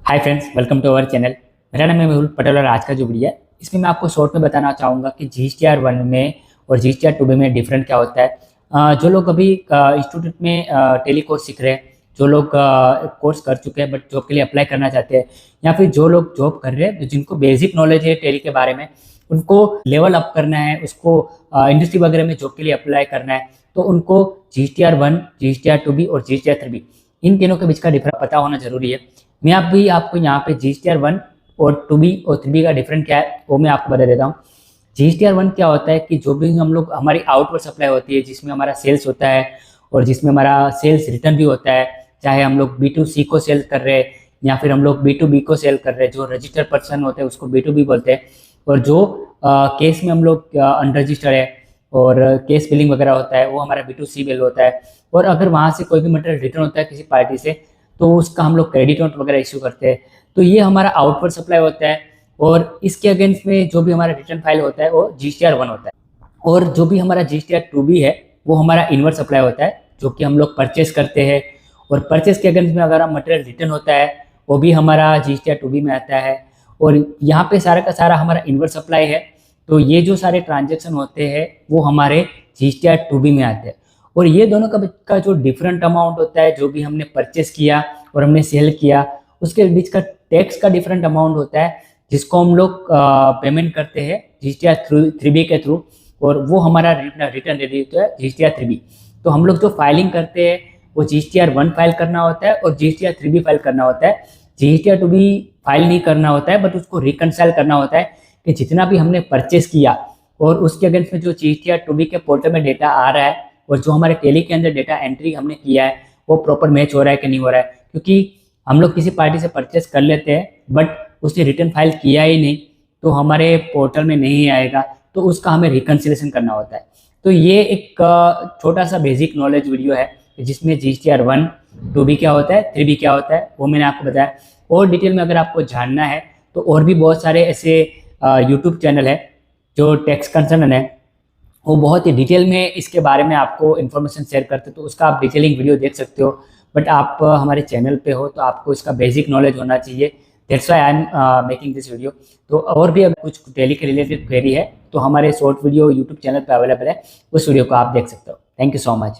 Hi friends, welcome to our channel. मेरा नाम है मेहुल पटेल और आज का जो वीडियो है इसमें मैं आपको शॉर्ट में बताना चाहूँगा कि GSTR 1 में और GSTR 2 में डिफरेंट क्या होता है। जो लोग अभी इंस्टीट्यूट में टेली कोर्स सीख रहे हैं, जो लोग कोर्स कर चुके हैं बट जॉब के लिए अप्लाई करना चाहते हैं, या फिर जो लोग जॉब कर रहे हैं जिनको बेसिक नॉलेज है टेली के बारे में, उनको लेवल अप करना है, उसको इंडस्ट्री वगैरह में जॉब के लिए अप्लाई करना है, तो उनको GSTR 1, GSTR 2B और GSTR 3B इन तीनों के बीच का डिफरेंस पता होना जरूरी है। मैं अभी आपको यहाँ पे GSTR 1 और 2B और 3B का डिफरेंट क्या है वो मैं आपको बता देता हूँ। GSTR 1 क्या होता है कि जो भी हम लोग हमारी आउटवर्ड सप्लाई होती है, जिसमें हमारा सेल्स होता है और जिसमें हमारा सेल्स रिटर्न भी होता है, चाहे हम लोग B2C को सेल कर रहे हैं या फिर हम लोग B2B को सेल कर रहे हैं। जो रजिस्टर्ड पर्सन होते हैं उसको B2B बोलते हैं, और जो केस में हम लोग अनरजिस्टर्ड है और केस बिलिंग वगैरह होता है वो हमारा B2C बिल होता है। और अगर वहाँ से कोई भी मटेरियल रिटर्न होता है किसी पार्टी से तो उसका हम लोग क्रेडिट नोट वगैरह इश्यू करते हैं। तो ये हमारा आउटवर्ड सप्लाई होता है, और इसके अगेंस्ट में जो भी हमारा रिटर्न फाइल होता है वो GSTR 1 होता है। और जो भी हमारा GSTR 2B है वो हमारा इनवर्ड सप्लाई होता है, जो कि हम लोग परचेस करते हैं, और परचेस के अगेंस्ट में अगर मटेरियल रिटर्न होता है वो भी हमारा GSTR 2B में आता है। और यहाँ पे सारा का सारा हमारा इनवर्ड सप्लाई है, तो ये जो सारे ट्रांजेक्शन होते हैं वो हमारे GSTR 2B में आते हैं। और ये दोनों का जो डिफरेंट अमाउंट होता है, जो भी हमने परचेस किया और हमने सेल किया, उसके बीच का टैक्स का डिफरेंट अमाउंट होता है, जिसको हम लोग पेमेंट करते हैं GSTR 3B के थ्रू, और वो हमारा रिटर्न दे देता है GSTR 3B। तो हम लोग जो फाइलिंग करते हैं वो GSTR 1 फाइल करना होता है और GSTR 3B फाइल करना होता है। GSTR 2B फाइल नहीं करना होता है, बट उसको रिकनसाइल करना होता है कि जितना भी हमने परचेस किया और उसके अगेंस्ट में जो GSTR 2B के पोर्टल में डेटा आ रहा है और जो हमारे टेली के अंदर डेटा एंट्री हमने किया है वो प्रॉपर मैच हो रहा है कि नहीं हो रहा है। क्योंकि हम लोग किसी पार्टी से परचेस कर लेते हैं बट उसने रिटर्न फाइल किया ही नहीं, तो हमारे पोर्टल में नहीं आएगा, तो उसका हमें रिकन्सिलेशन करना होता है। तो ये एक छोटा सा बेसिक नॉलेज वीडियो है जिसमें GSTR 1, 2B क्या होता है, 3B क्या होता है वो मैंने आपको बताया। और डिटेल में अगर आपको जानना है तो और भी बहुत सारे ऐसे यूट्यूब चैनल है जो टैक्स कंसर्न है, वो बहुत ही डिटेल में इसके बारे में आपको इन्फॉर्मेशन शेयर करते हैं, तो उसका आप डिटेलिंग वीडियो देख सकते हो। बट आप हमारे चैनल पे हो तो आपको इसका बेसिक नॉलेज होना चाहिए, that's why I am making this video. तो और भी अगर कुछ टेली के रिलेटेड क्वेरी है तो हमारे शॉर्ट वीडियो यूट्यूब चैनल पे अवेलेबल है, उस वीडियो को आप देख सकते हो। Thank you so much.